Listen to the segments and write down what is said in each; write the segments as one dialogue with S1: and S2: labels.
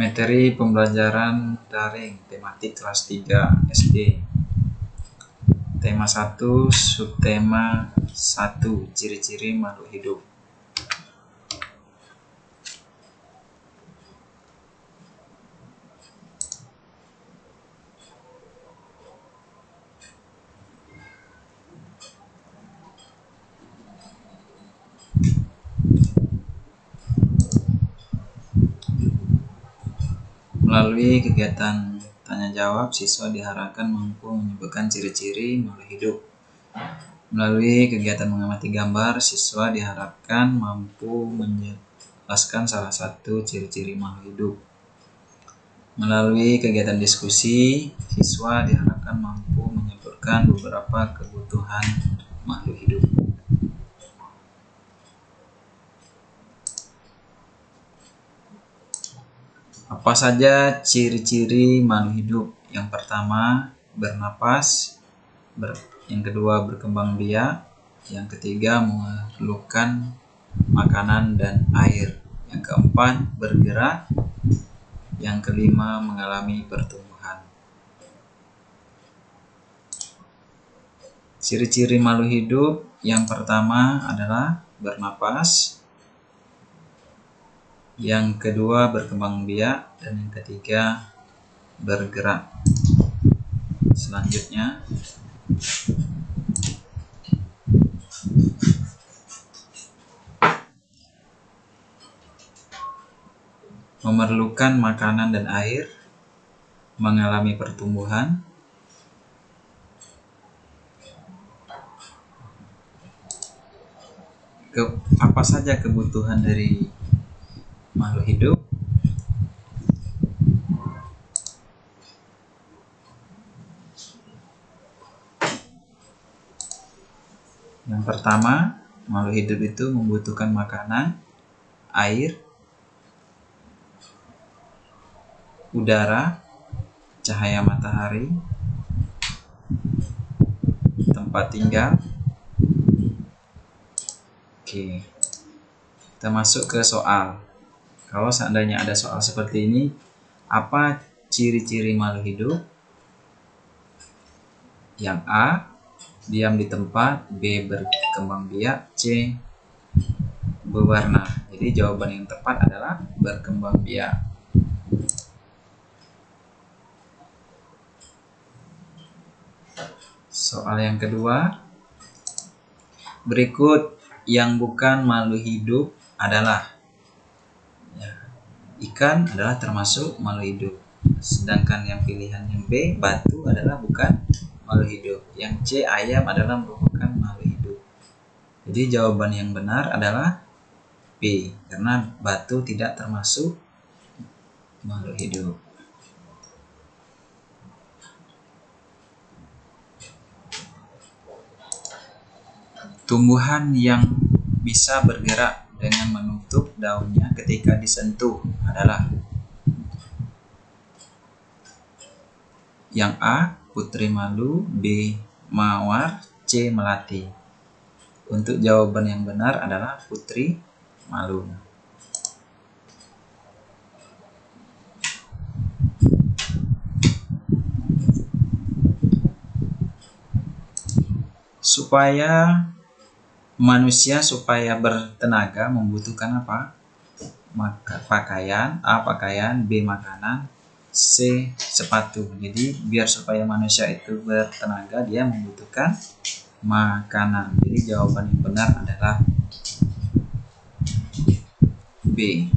S1: Materi pembelajaran daring tematik kelas 3 SD. Tema 1, subtema 1, ciri-ciri makhluk hidup. Melalui kegiatan tanya jawab, siswa diharapkan mampu menyebutkan ciri-ciri makhluk hidup. Melalui kegiatan mengamati gambar, siswa diharapkan mampu menjelaskan salah satu ciri-ciri makhluk hidup. Melalui kegiatan diskusi, siswa diharapkan mampu menyebutkan beberapa kebutuhan makhluk hidup. Apa saja ciri-ciri makhluk hidup? Yang pertama, bernapas. Yang kedua, berkembang biak. Yang ketiga, memerlukan makanan dan air. Yang keempat, bergerak. Yang kelima, mengalami pertumbuhan. Ciri-ciri makhluk hidup yang pertama adalah bernapas. Yang kedua, berkembang biak, dan yang ketiga, bergerak. Selanjutnya, memerlukan makanan dan air, mengalami pertumbuhan, apa saja kebutuhan dari makhluk hidup? Yang pertama, makhluk hidup itu membutuhkan makanan, air, udara, cahaya matahari, tempat tinggal. Oke, kita masuk ke soal. Kalau seandainya ada soal seperti ini, apa ciri-ciri makhluk hidup? Yang A, diam di tempat. B, berkembang biak. C, berwarna. Jadi jawaban yang tepat adalah berkembang biak. Soal yang kedua, berikut yang bukan makhluk hidup adalah ikan adalah termasuk makhluk hidup. Sedangkan yang pilihan yang B, batu adalah bukan makhluk hidup. Yang C, ayam adalah merupakan makhluk hidup. Jadi jawaban yang benar adalah B, karena batu tidak termasuk makhluk hidup. Tumbuhan yang bisa bergerak dengan menutup daunnya ketika disentuh adalah yang A, putri malu. B, mawar. C, melati. Untuk jawaban yang benar adalah putri malu. Manusia supaya bertenaga membutuhkan apa? Pakaian. A, pakaian. B, makanan. C, sepatu. Jadi biar supaya manusia itu bertenaga, dia membutuhkan makanan. Jadi jawaban yang benar adalah B.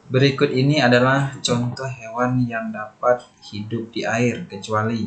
S1: Berikut ini adalah contoh hewan yang dapat hidup di air kecuali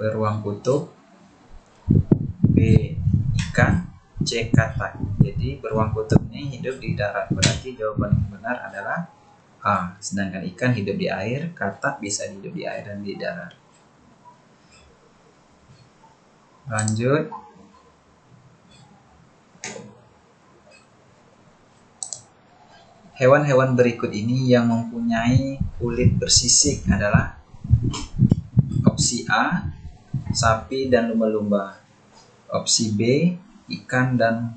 S1: beruang kutub, B, ikan, C, katak. Jadi beruang kutub ini hidup di darat, berarti jawaban yang benar adalah A. Sedangkan ikan hidup di air, katak bisa hidup di air dan di darat. Lanjut. Hewan-hewan berikut ini yang mempunyai kulit bersisik adalah opsi A, sapi dan lumba-lumba. Opsi B, ikan dan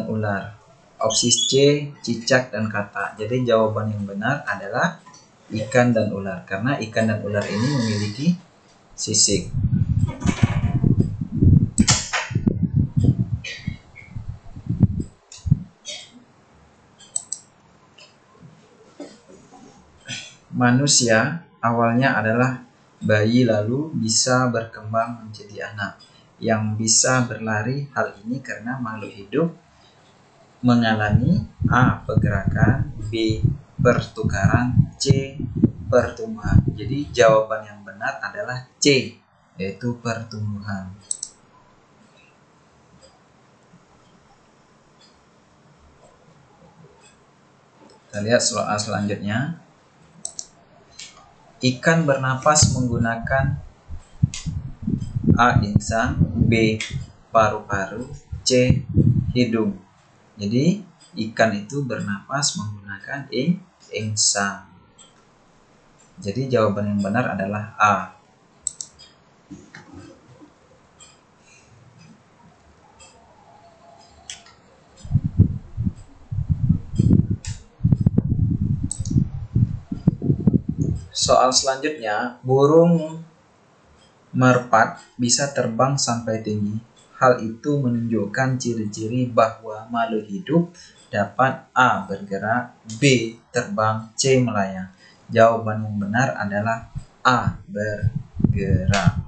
S1: ular. Opsi C, cicak dan katak. Jadi jawaban yang benar adalah ikan dan ular, karena ikan dan ular ini memiliki sisik. Manusia awalnya adalah bayi, lalu bisa berkembang menjadi anak yang bisa berlari. Hal ini karena makhluk hidup mengalami A. pergerakan, B. pertukaran, C. pertumbuhan. Jadi jawaban yang benar adalah C, yaitu pertumbuhan. Kita lihat soal selanjutnya. Ikan bernapas menggunakan A. insang, B. paru-paru, C. hidung. Jadi ikan itu bernapas menggunakan insang. Jadi jawaban yang benar adalah A. Soal selanjutnya, burung merpat bisa terbang sampai tinggi. Hal itu menunjukkan ciri-ciri bahwa makhluk hidup dapat A. bergerak, B. terbang, C. melayang. Jawaban yang benar adalah A. bergerak.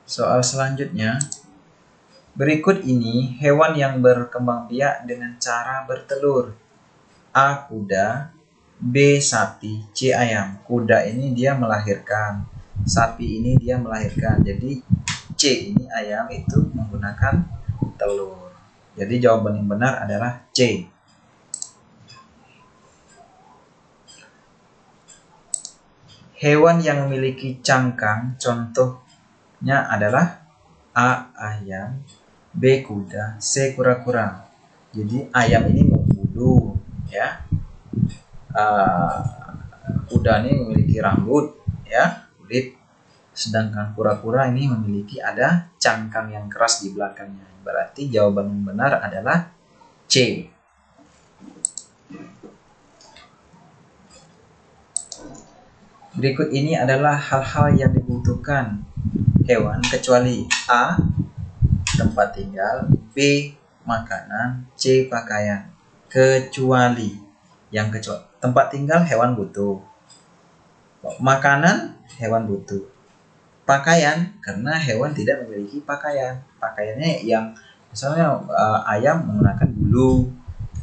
S1: Soal selanjutnya, berikut ini hewan yang berkembang biak dengan cara bertelur. A. kuda, B. sapi, C. ayam. Kuda ini dia melahirkan, sapi ini dia melahirkan. Jadi C ini ayam itu menggunakan telur. Jadi jawaban yang benar adalah C. Hewan yang memiliki cangkang contohnya adalah A. ayam, B. kuda, C. kura-kura. Jadi ayam ini membulu, ya. Kuda ini memiliki rambut, ya, kulit. Sedangkan kura-kura ini memiliki ada cangkang yang keras di belakangnya. Berarti jawaban yang benar adalah C. Berikut ini adalah hal-hal yang dibutuhkan hewan kecuali A. tempat tinggal, B. makanan, C. pakaian. Kecuali tempat tinggal hewan butuh, makanan hewan butuh, pakaian karena hewan tidak memiliki pakaian. Pakaiannya yang misalnya ayam menggunakan bulu,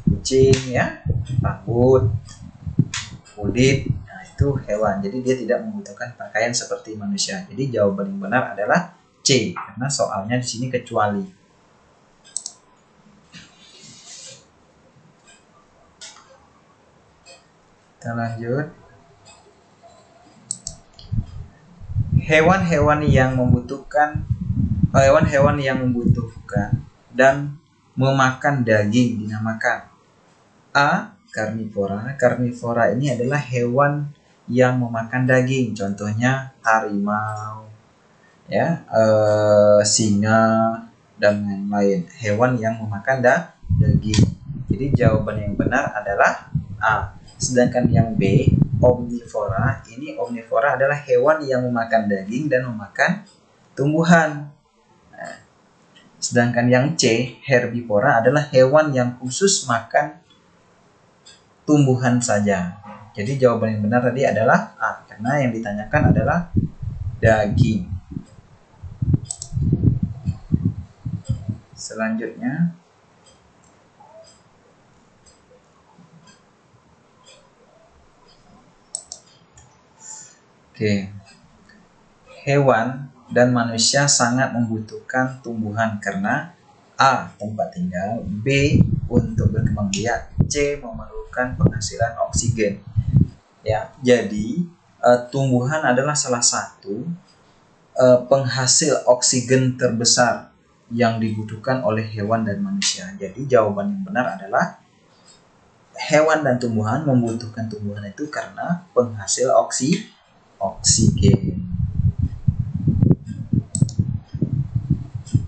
S1: kucing ya rambut, kulit. Nah, itu hewan. Jadi dia tidak membutuhkan pakaian seperti manusia. Jadi jawaban yang benar adalah C karena soalnya di sini kecuali. Kita lanjut. Hewan-hewan yang membutuhkan dan memakan daging dinamakan A. karnivora. Karnivora ini adalah hewan yang memakan daging. Contohnya harimau, ya, singa dan lain-lain. Hewan yang memakan daging. Jadi jawaban yang benar adalah A. Sedangkan yang B, omnivora. Ini omnivora adalah hewan yang memakan daging dan memakan tumbuhan. Nah, sedangkan yang C, herbivora, adalah hewan yang khusus makan tumbuhan saja. Jadi jawaban yang benar tadi adalah A, karena yang ditanyakan adalah daging. Selanjutnya, hewan dan manusia sangat membutuhkan tumbuhan karena A. tempat tinggal, B. untuk berkembang biak, C. memerlukan penghasilan oksigen. Ya, jadi tumbuhan adalah salah satu penghasil oksigen terbesar yang dibutuhkan oleh hewan dan manusia. Jadi jawaban yang benar adalah hewan dan tumbuhan membutuhkan tumbuhan itu karena penghasil oksigen.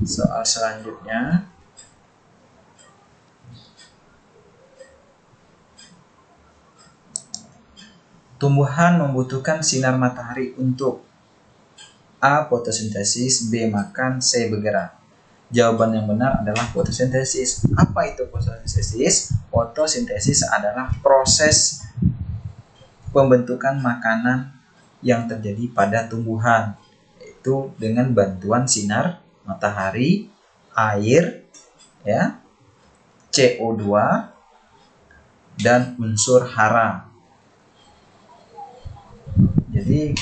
S1: Soal selanjutnya, tumbuhan membutuhkan sinar matahari untuk A. fotosintesis, B. makan, C. bergerak. Jawaban yang benar adalah fotosintesis. Apa itu fotosintesis? Fotosintesis adalah proses pembentukan makanan yang terjadi pada tumbuhan, yaitu dengan bantuan sinar matahari, air, ya, CO2, dan unsur hara. Jadi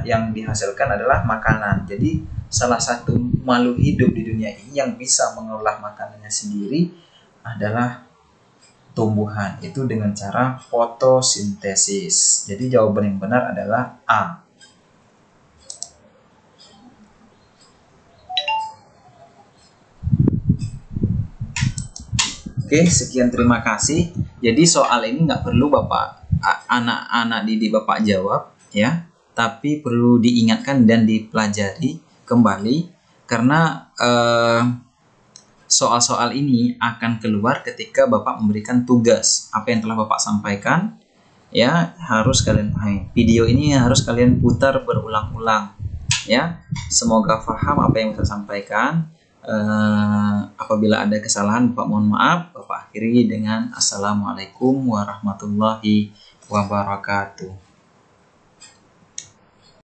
S1: yang dihasilkan adalah makanan. Jadi salah satu makhluk hidup di dunia ini yang bisa mengolah makanannya sendiri adalah tumbuhan, itu dengan cara fotosintesis. Jadi jawaban yang benar adalah A. Oke, sekian, terima kasih. Jadi soal ini nggak perlu anak-anak didik Bapak jawab, ya, tapi perlu diingatkan dan dipelajari kembali karena soal-soal ini akan keluar ketika Bapak memberikan tugas. Apa yang telah Bapak sampaikan, ya, harus kalian pahami. Video ini harus kalian putar berulang-ulang, ya. Semoga paham apa yang saya sampaikan. Apabila ada kesalahan, Bapak mohon maaf. Bapak akhiri dengan Assalamualaikum warahmatullahi wabarakatuh.